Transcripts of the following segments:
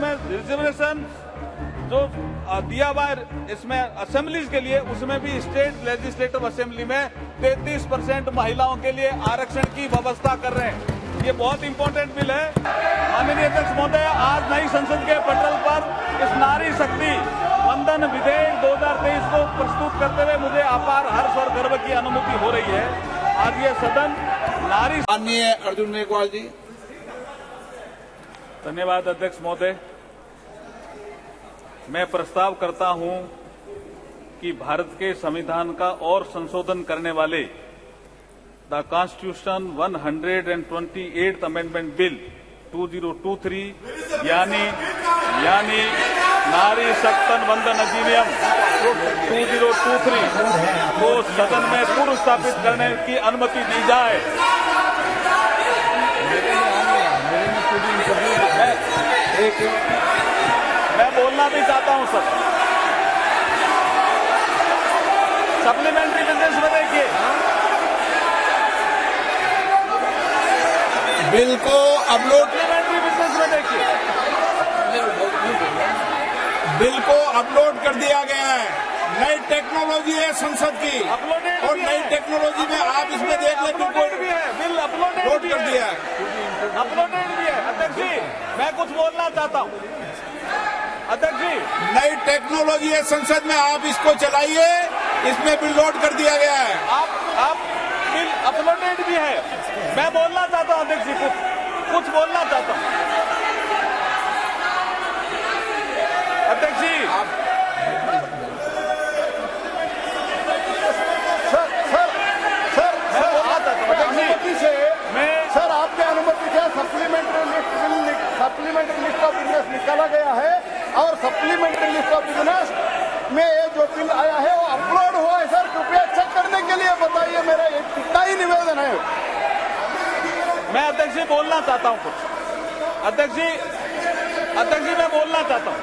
इसमें रिजर्वेशन जो दिया हुआ है इसमें असेंबलीज के लिए, उसमें भी स्टेट लेजिस्लेटिव असेंबली में 33% महिलाओं के लिए आरक्षण की व्यवस्था कर रहे हैं। ये बहुत इंपॉर्टेंट बिल है। माननीय अध्यक्ष महोदय, आज नई संसद के पटल पर इस नारी शक्ति वंदन विधेयक 2023 को प्रस्तुत करते हुए मुझे अपार हर्ष और गर्व की अनुभूति हो रही है। आज ये सदन नारी। माननीय अर्जुन मेघवाल जी। धन्यवाद अध्यक्ष महोदय। मैं प्रस्ताव करता हूं कि भारत के संविधान का और संशोधन करने वाले the constitution 128th amendment bill 2023 यानी नारी शक्तन वंदन अधिनियम 2023 को सदन में पूर्व स्थापित करने की अनुमति दी जाए। मैं बोलना भी चाहता हूं सर। सप्लीमेंट्री बिजनेस में देखिए, बिल को अपलोड, सप्लीमेंट्री बिजनेस में देखिए, बिल को अपलोड कर दिया गया है। नई टेक्नोलॉजी है संसद की, और नई टेक्नोलॉजी में आप इसमें देख लें, बिल अपलोड कर दिया है, अपलोडेड भी है। अध्यक्ष जी, मैं कुछ बोलना चाहता हूं। अध्यक्ष जी, नई टेक्नोलॉजी है संसद में, आप इसको चलाइए। इसमें बिल लोड कर दिया गया है। आप बिल अपलोडेड भी है। मैं बोलना चाहता हूं अध्यक्ष जी, कुछ बोलना चाहता हूं। अध्यक्ष जी, सर आपके अनुमति से सप्लीमेंट्री लिस्ट ऑफ बिजनेस निकाला गया है, और सप्लीमेंट्री लिस्ट ऑफ बिजनेस में ये जो बिल आया है वो अपलोड हुआ है। सर कृपया चेक करने के लिए बताइए, मेरा इतना ही निवेदन है। मैं अध्यक्ष जी बोलना चाहता हूं कुछ। अध्यक्ष जी मैं बोलना चाहता हूं।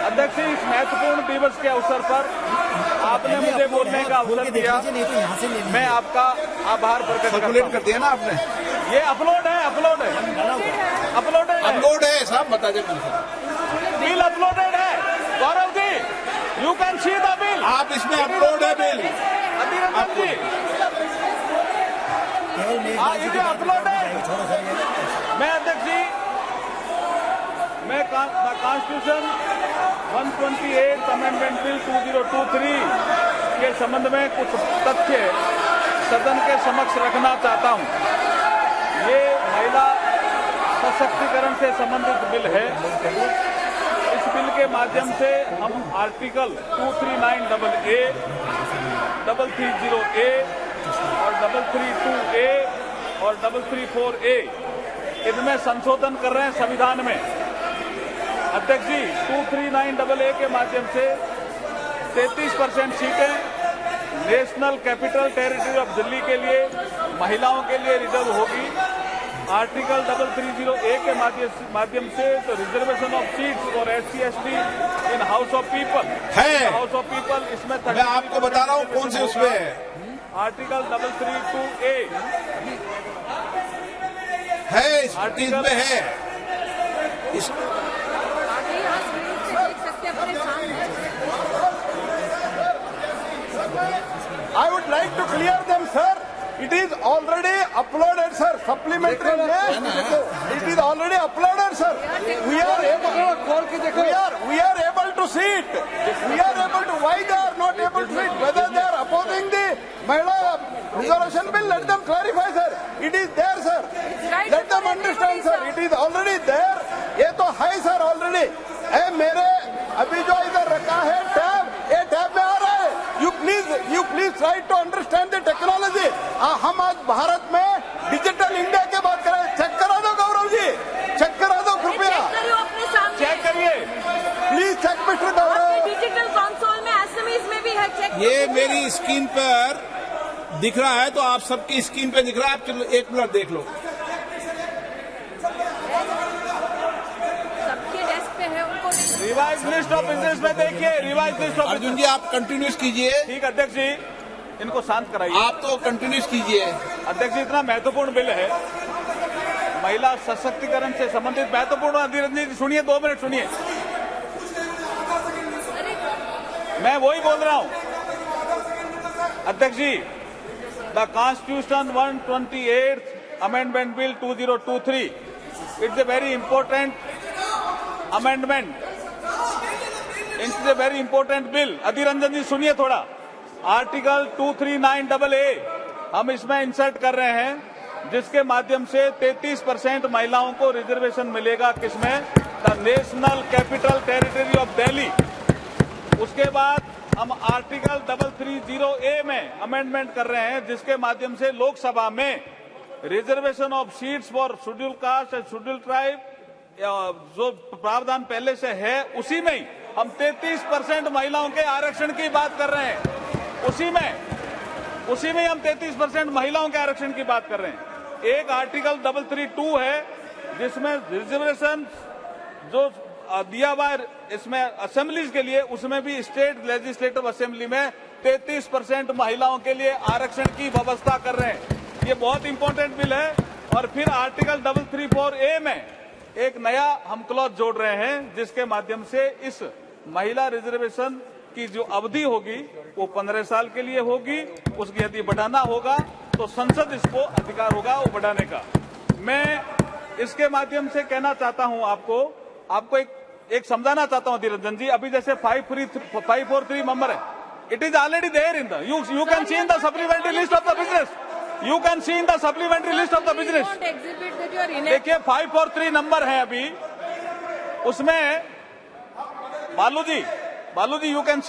अध्यक्ष जी, इस महत्वपूर्ण दिवस के अवसर पर आपने मुझे बोलने का अवसर दिया, मैं आपका आभार प्रकट करता हूं। कर दिया ना आपने। ये अपलोड है साहब, बता दें बिल अपलोडेड है। Gaurav ji, you can see the bill. आप इसमें अपलोड है बिल। अभिनंदन जी, ये अपलोड है। मैं अध्यक्ष जी, मैं कॉन्स्टिट्यूशन 128th अमेंडमेंट बिल 2023 के संबंध में कुछ तथ्य सदन के समक्ष रखना चाहता हूं। ये महिला सशक्तिकरण से संबंधित बिल है। इस बिल के माध्यम से हम आर्टिकल 239AA, 330A और 332A और 334A इनमें संशोधन कर रहे हैं संविधान में। अध्यक्ष जी, 239AA के माध्यम से 33% सीटें national capital territory of Delhi के लिए महिलाओं के लिए रिजर्व होगी। आर्टिकल 330A के माध्यम से तो रिजर्वेशन ऑफ सीट्स और SC/ST in house of people है। इसमें मैं आपको बता रहा हूँ कौन से उसमें है। आर्टिकल 332A है, इस आर्टिकल में है। I would like to clear them, sir. It is already uploaded, sir. Supplementary list. It is already uploaded, sir. We are able to see it. We are able to. Why they are not able to see it? Whether they are opposing the Mahila Reservation Bill, let them clarify, sir. It is there, sir. Let them understand, sir. It is already there. ये तो है sir already. मेरे अभी जो इधर रखा है tab, ये टैब में आ रहा है। You please try to understand the technology. हम आज भारत में डिजिटल इंडिया की बात करें। चेक करा दो गौरव जी, चेक करा दो कृपया, चेक करिए please. Check mister Gaurav, digital console में एसएमएस में भी है। चेक ये मेरी स्क्रीन पर दिख रहा है, तो आप सबकी स्क्रीन पे दिख रहा है। आप चलो एक मिनट देख लो। रिवाइज लिस्ट ऑफ बिजनेस में देखिए, रिवाइज लिस्ट ऑफ। अर्जुन जी, आप कंटिन्यूस कीजिए। ठीक अध्यक्ष जी, इनको शांत कराइए। आप तो कंटिन्यूस कीजिए। अध्यक्ष जी, इतना महत्वपूर्ण बिल है। महिला सशक्तिकरण से संबंधित महत्वपूर्ण अधीर रंजन जी सुनिए, 2 मिनट सुनिए। मैं वही बोल रहा हूं अध्यक्ष जी। The constitution 128 amendment bill 2023 it's a very important amendment, it's a very important bill. Adhir Ranjan ji सुनिए थोड़ा। आर्टिकल 239AA हम इसमें इंसर्ट कर रहे हैं, जिसके माध्यम से 33% महिलाओं को रिजर्वेशन मिलेगा। किसमें? The national capital territory of Delhi. उसके बाद हम आर्टिकल 330A में अमेंडमेंट कर रहे हैं, जिसके माध्यम से लोकसभा में reservation of seats for schedule caste and schedule tribe जो प्रावधान पहले से है, उसी में ही हम 33% महिलाओं के आरक्षण की बात कर रहे हैं। उसी में हम 33% महिलाओं के आरक्षण की बात कर रहे हैं। एक आर्टिकल 332 है, जिसमें रिजर्वेशन जो दिया हुआ है इसमें असेंबलीज के लिए, उसमें भी स्टेट लेजिस्लेटिव असेंबली में 33% महिलाओं के लिए आरक्षण की व्यवस्था कर रहे हैं। ये बहुत इंपॉर्टेंट बिल है। और फिर आर्टिकल 334A में एक नया हम क्लॉज जोड़ रहे हैं, जिसके माध्यम से इस महिला रिजर्वेशन की जो अवधि होगी वो 15 साल के लिए होगी। उसकी यदि बढ़ाना होगा तो संसद इसको अधिकार होगा वो बढ़ाने का। मैं इसके माध्यम से कहना चाहता हूं आपको एक समझाना चाहता हूं अधीर रंजन जी। अभी जैसे 543 नंबर है, it is already there in the you can see in the supplementary list of the business. You can see in the supplementary list of the business. देखिए 543 नंबर है अभी, उसमें बालू ji you can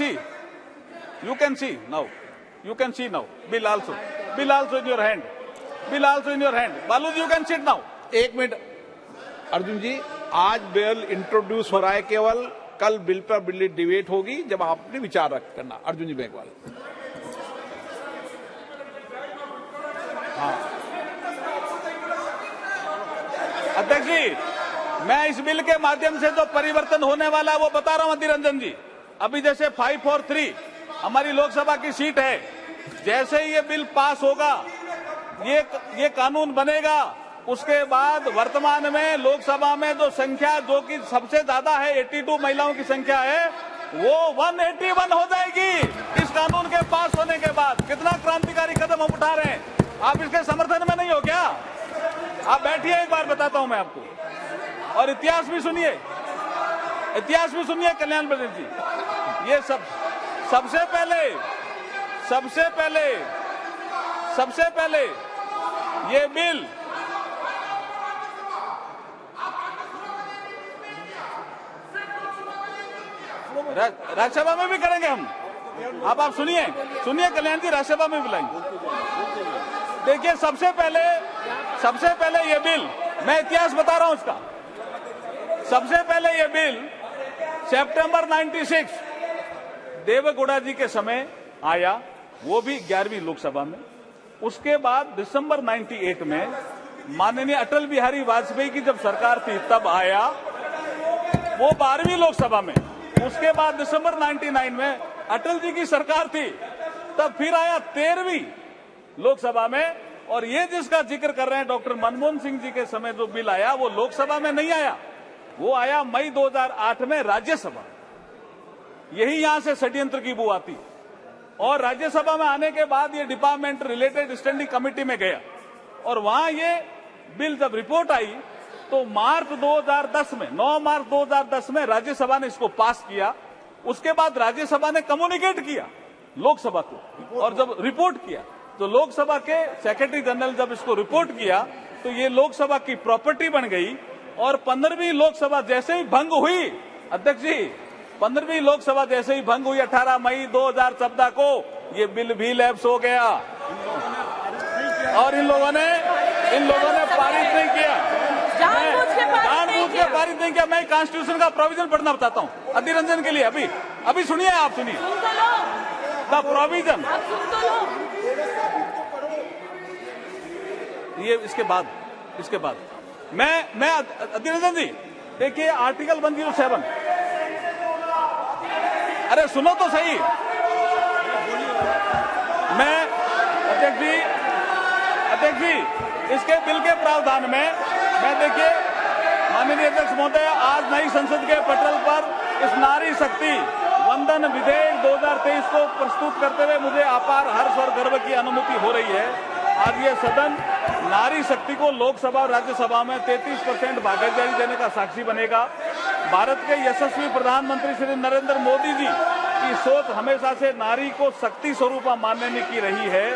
see now, bill also in your hand, Baalu ji you can sit now। 1 minute Arjun ji, आज bill introduce हो रहा है, केवल कल बिल पर बिल डिबेट होगी, जब आप अपने विचार रख करना। अर्जुन जी मेघवाल। हाँ अध्यक्ष जी, मैं इस बिल के माध्यम से जो परिवर्तन होने वाला है वो बता रहा हूं अधीर रंजन जी। अभी जैसे 543 हमारी लोकसभा की सीट है, जैसे ही ये बिल पास होगा, ये कानून बनेगा, उसके बाद वर्तमान में लोकसभा में जो संख्या जो कि सबसे ज्यादा है 82 महिलाओं की संख्या है, वो 181 हो जाएगी इस कानून के पास होने के बाद। कितना क्रांतिकारी कदम हम उठा रहे हैं। आप इसके समर्थन में नहीं हो क्या? आप बैठिए, एक बार बताता हूं मैं आपको। और इतिहास भी सुनिए कल्याण बजट जी। ये सबसे पहले ये बिल राज्यसभा में भी करेंगे हम। अब आप सुनिए कल्याण जी, राज्यसभा में बुलाएंगे। देखिए सबसे पहले ये बिल, मैं इतिहास बता रहा हूं उसका। सबसे पहले ये बिल सितंबर 96 देवेगौड़ा जी के समय आया, वो भी 11वीं लोकसभा में। उसके बाद दिसंबर 98 में माननीय अटल बिहारी वाजपेयी की जब सरकार थी तब आया, वो 12वीं लोकसभा में। उसके बाद दिसंबर 99 में अटल जी की सरकार थी, तब फिर आया 13वीं लोकसभा में। और ये जिसका जिक्र कर रहे हैं डॉक्टर मनमोहन सिंह जी के समय जो बिल आया, वो लोकसभा में नहीं आया, वो आया मई 2008 में राज्यसभा। यही यहां से षड्यंत्र की बू आती। और राज्यसभा में आने के बाद ये डिपार्टमेंट रिलेटेड स्टैंडिंग कमेटी में गया, और वहां ये बिल जब रिपोर्ट आई तो मार्च 2010 में 9 मार्च 2010 में राज्यसभा ने इसको पास किया। उसके बाद राज्यसभा ने कम्युनिकेट किया लोकसभा को, और जब रिपोर्ट किया तो लोकसभा के सेक्रेटरी जनरल जब इसको रिपोर्ट किया तो ये लोकसभा की प्रॉपर्टी बन गई। और 15वीं लोकसभा जैसे ही भंग हुई, अध्यक्ष जी, 15वीं लोकसभा जैसे ही भंग हुई 18 मई 2014 को, ये बिल भी लैप्स हो गया और इन लोगों ने पारित नहीं किया, जानबूझ के पारित नहीं किया। मैं कॉन्स्टिट्यूशन का प्रोविजन पढ़ना बताता हूँ अधीर रंजन के लिए। अभी सुनिए, आप सुनिए द प्रोविजन। ये इसके बाद मैं अधीर रंजन जी, देखिए आर्टिकल 107। अरे सुनो तो सही। मैं अध्यक्ष जी, इसके बिल के प्रावधान में मैं देखिए माननीय अध्यक्ष महोदय, आज नई संसद के पटल पर इस नारी शक्ति वंदन विधेयक 2023 को प्रस्तुत करते हुए मुझे अपार हर्ष और गर्व की अनुभूति हो रही है। आज ये सदन नारी शक्ति को लोकसभा और राज्यसभा में 33% भागीदारी देने का साक्षी बनेगा। भारत के यशस्वी प्रधानमंत्री श्री नरेंद्र मोदी जी की सोच हमेशा से नारी को शक्ति स्वरूप मानने की रही है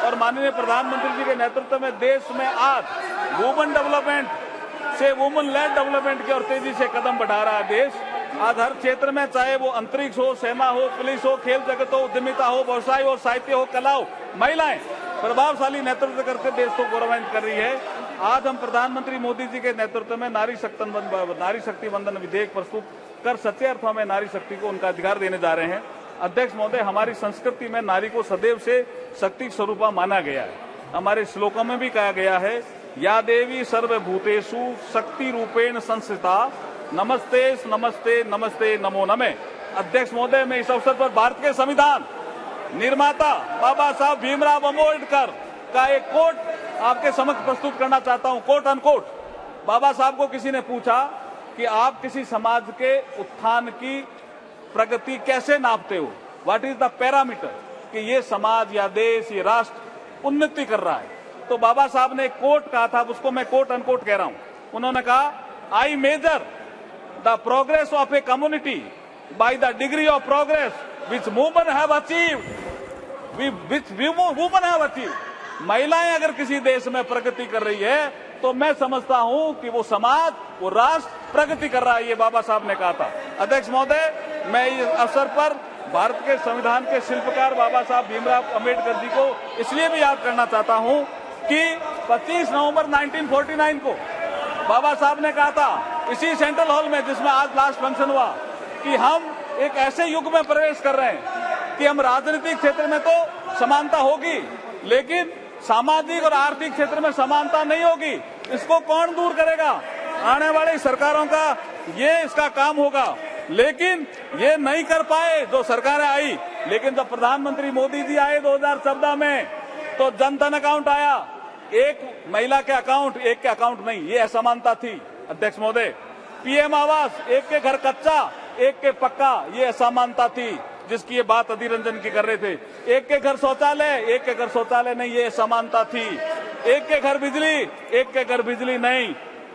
और माननीय प्रधानमंत्री जी के नेतृत्व में देश में आज वुमेन डेवलपमेंट से वुमेन लेड डेवलपमेंट की ओर तेजी से कदम बढ़ा रहा है देश। आज हर क्षेत्र में, चाहे वो अंतरिक्ष हो, सेना हो, पुलिस हो, खेल जगत हो, उद्यमिता हो, व्यवसाय हो, साहित्य हो, कला हो, महिलाएं प्रभावशाली नेतृत्व करके देश को गौरवान्वित कर रही है। आज हम प्रधानमंत्री मोदी जी के नेतृत्व में नारी शक्ति वंदन विधेयक प्रस्तुत कर सच्चे अर्थों में नारी शक्ति को उनका अधिकार देने जा रहे हैं। अध्यक्ष महोदय, हमारी संस्कृति में नारी को सदैव से शक्ति स्वरूपा माना गया है। हमारे श्लोकों में भी कहा गया है, या देवी सर्वभूतेषु शक्ति रूपेण संस्थिता, नमस्ते नमस्ते नमस्ते नमो नमे। अध्यक्ष महोदय, मैं इस अवसर पर भारत के संविधान निर्माता बाबा साहब भीमराव अम्बेडकर का एक कोट आपके समक्ष प्रस्तुत करना चाहता हूं। Quote unquote. बाबा साहब को किसी ने पूछा कि आप किसी समाज के उत्थान की प्रगति कैसे नापते हो, व्हाट इज द पैरामीटर कि ये समाज या देश, ये राष्ट्र उन्नति कर रहा है। तो बाबा साहब ने एक कोट कहा था, उसको मैं कोट अनकोट कह रहा हूं। उन्होंने कहा, I measure the progress of a community by the degree of progress which women have achieved, which women have achieved. महिलाएं अगर किसी देश में प्रगति कर रही है तो मैं समझता हूं कि वो समाज, वो राष्ट्र प्रगति कर रहा है। ये बाबा साहब ने कहा था। अध्यक्ष महोदय, मैं इस अवसर पर भारत के संविधान के शिल्पकार बाबा साहब भीमराव अम्बेडकर जी को इसलिए भी याद करना चाहता हूं कि 25 नवंबर 1949 को बाबा साहब ने कहा था इसी सेंट्रल हॉल में, जिसमें आज लास्ट फंक्शन हुआ, कि हम एक ऐसे युग में प्रवेश कर रहे हैं कि हम राजनीतिक क्षेत्र में तो समानता होगी, लेकिन सामाजिक और आर्थिक क्षेत्र में समानता नहीं होगी। इसको कौन दूर करेगा? आने वाली सरकारों का ये इसका काम होगा। लेकिन ये नहीं कर पाए जो सरकारें आई। लेकिन जब प्रधानमंत्री मोदी जी आए 2014 में, तो जन धन अकाउंट आया, एक महिला के अकाउंट, एक के अकाउंट नहीं, ये असमानता थी। अध्यक्ष महोदय, पीएम आवास, एक के घर कच्चा, एक के पक्का, ये असमानता थी जिसकी ये बात अधीर रंजन की कर रहे थे। एक के घर शौचालय, एक के घर शौचालय नहीं, ये असमानता थी। एक के घर बिजली, एक के घर बिजली नहीं।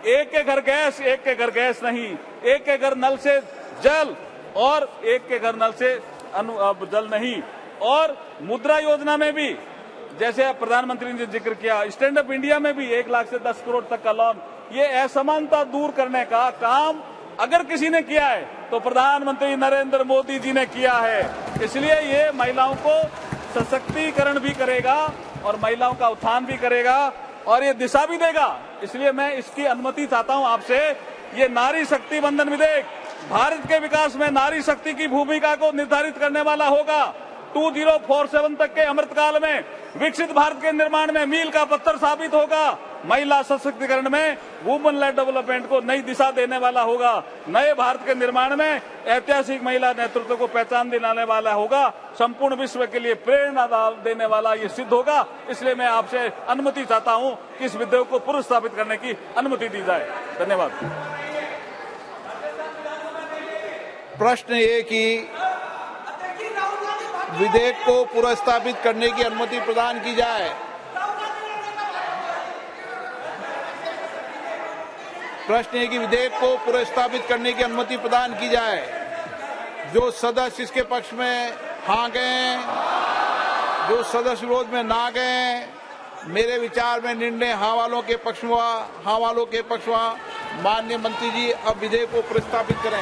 एक के घर गैस, एक के घर गैस नहीं। एक के घर नल से जल और एक के घर नल से जल नहीं। और मुद्रा योजना में भी, जैसे प्रधानमंत्री ने जिक्र किया, स्टैंड अप इंडिया में भी 1 लाख से 10 करोड़ तक का लोन। ये असमानता दूर करने का काम अगर किसी ने किया है तो प्रधानमंत्री नरेंद्र मोदी जी ने किया है। इसलिए ये महिलाओं को सशक्तिकरण भी करेगा और महिलाओं का उत्थान भी करेगा और ये दिशा भी देगा। इसलिए मैं इसकी अनुमति चाहता हूं आपसे। ये नारी शक्ति वंदन विधेयक भारत के विकास में नारी शक्ति की भूमिका को निर्धारित करने वाला होगा। 2047 तक के अमृतकाल में विकसित भारत के निर्माण में मील का पत्थर साबित होगा। महिला सशक्तिकरण में वुमेन लेड डेवलपमेंट को नई दिशा देने वाला होगा। नए भारत के निर्माण में ऐतिहासिक महिला नेतृत्व को पहचान दिलाने वाला होगा। संपूर्ण विश्व के लिए प्रेरणा देने वाला ये सिद्ध होगा। इसलिए मैं आपसे अनुमति चाहता हूं कि इस विधेयक को पुनर्स्थापित करने की अनुमति दी जाए। धन्यवाद। प्रश्न ये कि विधेयक को पुनर्स्थापित करने की अनुमति प्रदान की जाए। प्रश्न है कि विधेयक को पुनर्स्थापित करने की अनुमति प्रदान की जाए। जो सदस्य इसके पक्ष में हाँ गए, जो सदस्य विरोध में ना गए, मेरे विचार में निर्णय हाँ वालों के पक्ष में हुआ। हाँ वालों के पक्ष में हुआ। माननीय मंत्री जी अब विधेयक को प्रस्तावित करें।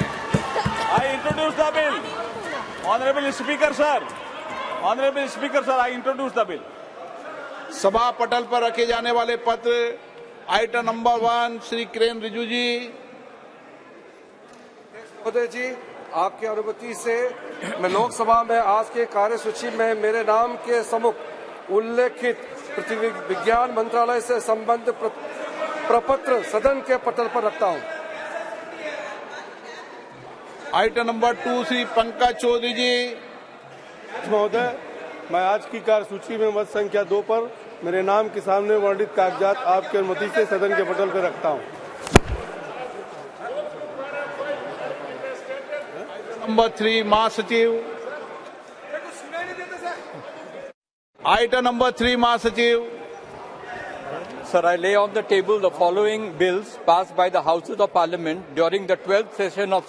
I introduce the bill. Honourable speaker sir, honourable speaker sir, I introduce the bill. सभा पटल पर रखे जाने वाले पत्र आइटम नंबर 1 श्री किरेन रिजिजू जी। महोदय जी, आपकी अनुमति से मैं लोकसभा में आज के कार्यसूची में मेरे नाम के सम्मुख उल्लेखित पृथ्वी विज्ञान मंत्रालय से संबंधित प्रपत्र सदन के पटल पर रखता हूं। आइटम नंबर 2 श्री पंकज चौधरी जी। महोदय, मैं आज की कार्यसूची में मत संख्या 2 पर मेरे नाम के सामने वर्णित कागजात आपकी अनुमति से सदन के पटल पर रखता हूं। नंबर 3 महासचिव, आइटम नंबर 3 महासचिव। Sir, I lay on the table the following bills passed by the Houses of Parliament during the 12th session of